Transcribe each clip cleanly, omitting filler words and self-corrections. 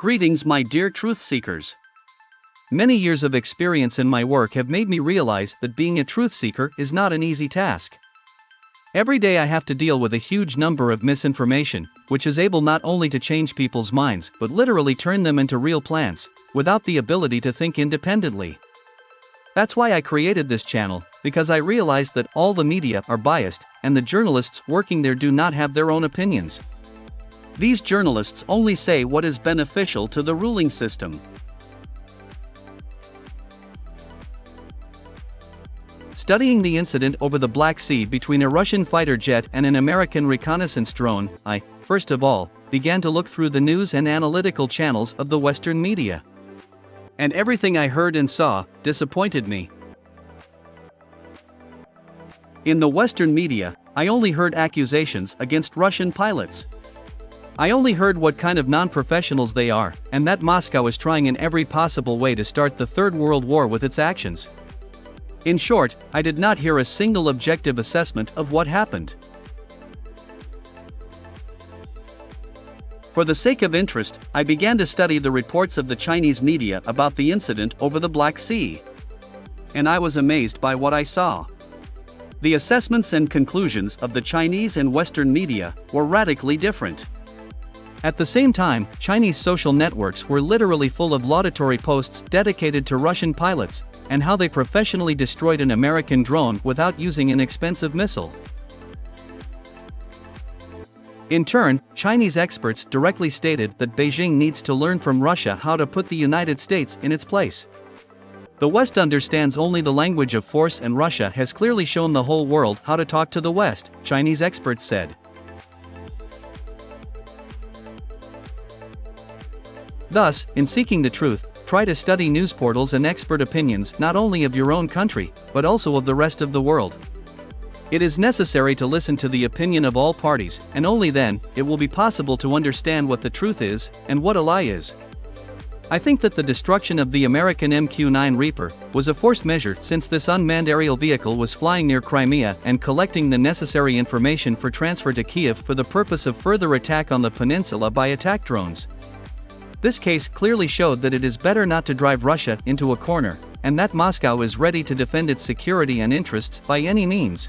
Greetings, my dear truth seekers. Many years of experience in my work have made me realize that being a truth seeker is not an easy task. Every day I have to deal with a huge number of misinformation, which is able not only to change people's minds but literally turn them into real plants, without the ability to think independently. That's why I created this channel, because I realized that all the media are biased, and the journalists working there do not have their own opinions. These journalists only say what is beneficial to the ruling system. Studying the incident over the Black Sea between a Russian fighter jet and an American reconnaissance drone, I, first of all, began to look through the news and analytical channels of the Western media. And everything I heard and saw disappointed me. In the Western media, I only heard accusations against Russian pilots. I only heard what kind of non-professionals they are, and that Moscow is trying in every possible way to start the Third World War with its actions. In short, I did not hear a single objective assessment of what happened. For the sake of interest, I began to study the reports of the Chinese media about the incident over the Black Sea. And I was amazed by what I saw. The assessments and conclusions of the Chinese and Western media were radically different. At the same time, Chinese social networks were literally full of laudatory posts dedicated to Russian pilots, and how they professionally destroyed an American drone without using an expensive missile. In turn, Chinese experts directly stated that Beijing needs to learn from Russia how to put the United States in its place. The West understands only the language of force, and Russia has clearly shown the whole world how to talk to the West, Chinese experts said. Thus, in seeking the truth, try to study news portals and expert opinions not only of your own country, but also of the rest of the world. It is necessary to listen to the opinion of all parties, and only then, it will be possible to understand what the truth is, and what a lie is. I think that the destruction of the American MQ-9 Reaper was a forced measure, since this unmanned aerial vehicle was flying near Crimea and collecting the necessary information for transfer to Kiev for the purpose of further attack on the peninsula by attack drones. This case clearly showed that it is better not to drive Russia into a corner, and that Moscow is ready to defend its security and interests by any means.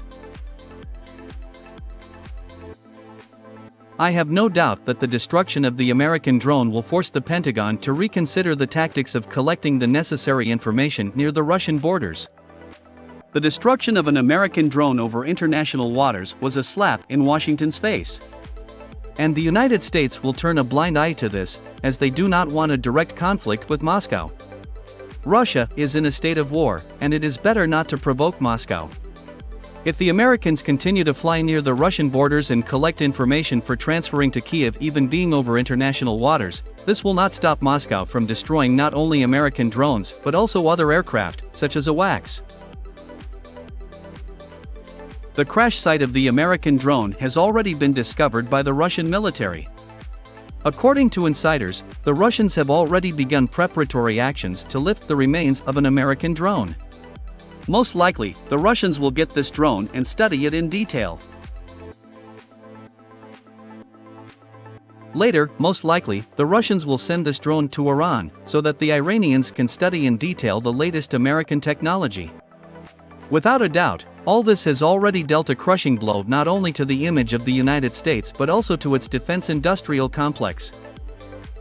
I have no doubt that the destruction of the American drone will force the Pentagon to reconsider the tactics of collecting the necessary information near the Russian borders. The destruction of an American drone over international waters was a slap in Washington's face. And the United States will turn a blind eye to this, as they do not want a direct conflict with Moscow. Russia is in a state of war, and it is better not to provoke Moscow. If the Americans continue to fly near the Russian borders and collect information for transferring to Kiev, even being over international waters, this will not stop Moscow from destroying not only American drones but also other aircraft, such as AWACS. The crash site of the American drone has already been discovered by the Russian military. According to insiders, the Russians have already begun preparatory actions to lift the remains of an American drone. Most likely, the Russians will get this drone and study it in detail. Later, most likely, the Russians will send this drone to Iran, so that the Iranians can study in detail the latest American technology. Without a doubt, all this has already dealt a crushing blow not only to the image of the United States but also to its defense industrial complex.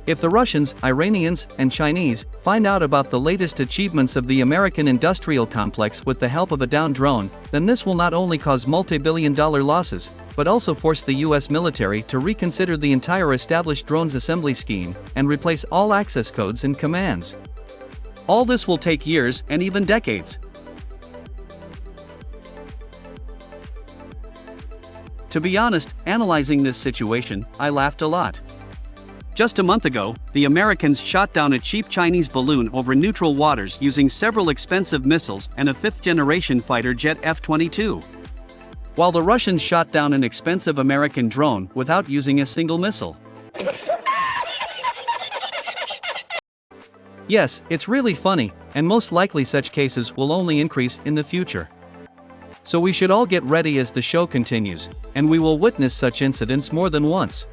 If the Russians, Iranians, and Chinese find out about the latest achievements of the American industrial complex with the help of a downed drone, then this will not only cause multi-billion-dollar losses, but also force the US military to reconsider the entire established drones assembly scheme and replace all access codes and commands. All this will take years and even decades. To be honest, analyzing this situation, I laughed a lot. Just a month ago, the Americans shot down a cheap Chinese balloon over neutral waters using several expensive missiles and a fifth-generation fighter jet F-22. While the Russians shot down an expensive American drone without using a single missile. Yes, it's really funny, and most likely such cases will only increase in the future. So we should all get ready as the show continues, and we will witness such incidents more than once.